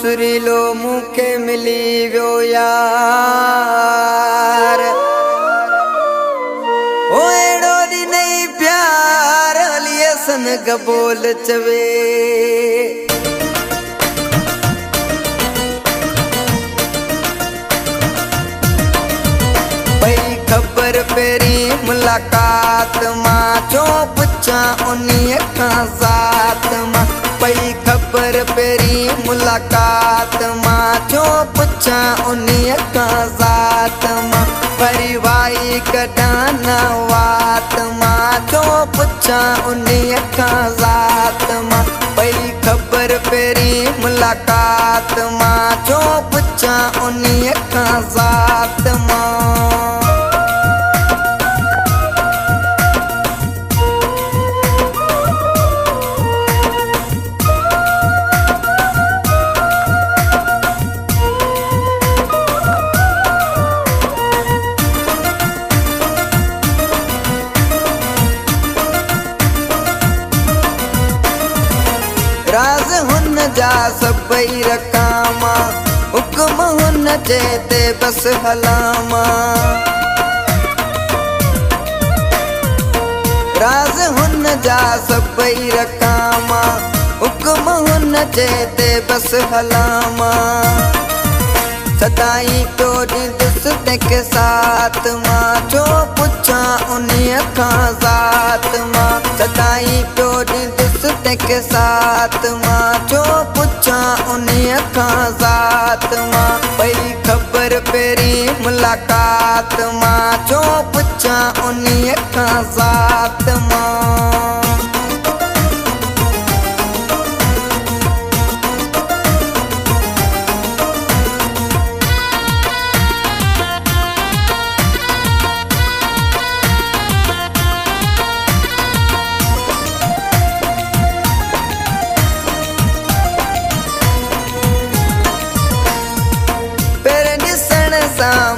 सुरीलो मूंखे मिली वियो यार ओ अहिड़ो ॾींहुं नहीं प्यार हलिए सन गबोल चवे पई खबर पेरी मुलाकात मां जो पुछां उन्हीअ खां ज़ात मां पई खबर पेरी मुलाकात मां जो पुछां उन्हीअ खां ज़ात मां वरी वाई कढां न वात मां जो पुछां उन्हीअ खां ज़ात मां पई खबर पेरी मुलाकात मां जो पुछां उन्हीअ खां ज़ात मां राज हुन जा सबई रकामा हुक्म हुन जे ते बस हलामा राज हुन जा सबई रकामा हुक्म हुन जे ते बस हलामा सदाई तो दिस के साथ मां जो पुछां उन्हीअ खां ज़ात मां सदाई तो दिस के साथ मां जो पुछां उन्हीअ खां ज़ात मां पई खबर पेरी मुलाकात मां जो पुछां उन्हीअ खां ज़ात मां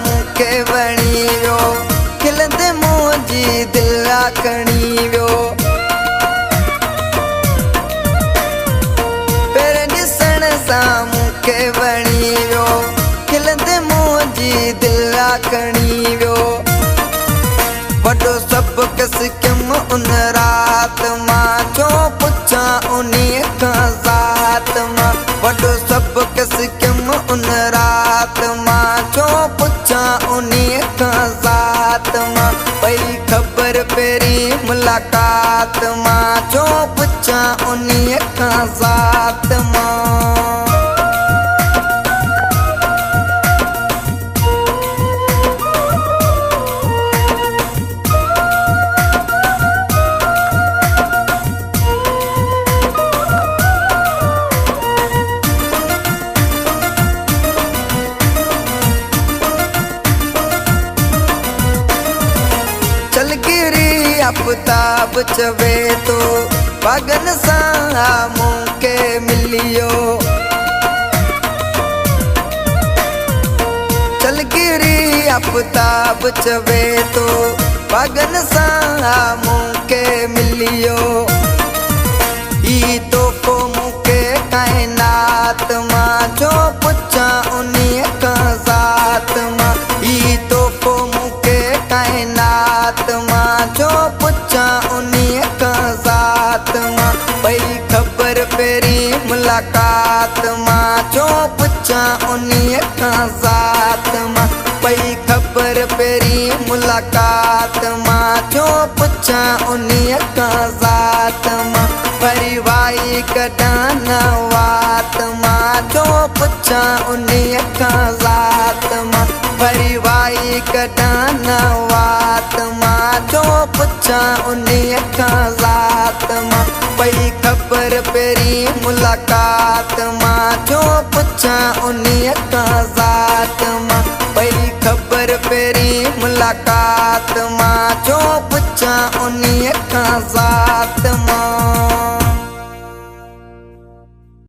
मूंखे वणी वियो खिलंदे मुंहं जी दिल आखणी वियो पहिरें ॾिसण सां मूंखे वणी वियो खिलंदे मुंहं जी दिल आखणी वियो वॾो सभु किस्म उन रात मां जो पुछां उन्हीअ खां ज़ात मां वॾो सभु किस्म उन रात मां जो पुछां उन्हीअ खां ज़ात मां पई खबर पेरी मुलाकात मां जो पुछां उन्हीअ खां ज़ात मां आफ़ताब चवे तो बागन सां मूंखे मिलियो चलगिरी आफ़ताब चवे तो बागन सां मूंखे मिलियो ई तोहफ़ो मूंखे काइनात मां जो पुछां उन्हीअ खां ज़ात मां ई तोहफ़ो मूंखे काइनात मां जो पुछां उन्हीअ खां ज़ात मां पई खबर पेरी मुलाकात मां जो पुछां उन्हीअ खां ज़ात मां पई खबर पेरी मुलाकात मां जो पुछां उन्हीअ खां ज़ात मां वरी वाई कढां न वात मां जो पुछां उन्हीअ खां ज़ात मां वरी वाई कढां न वात मां जो पुछां उन्हीअ खां ज़ात मां पई खबर पेरी मुलाकात मां जो पुछां उन्हीअ खां ज़ात मां पई खबर पेरी मुलाकात मां जो पुछां उन्हीअ खां ज़ात मां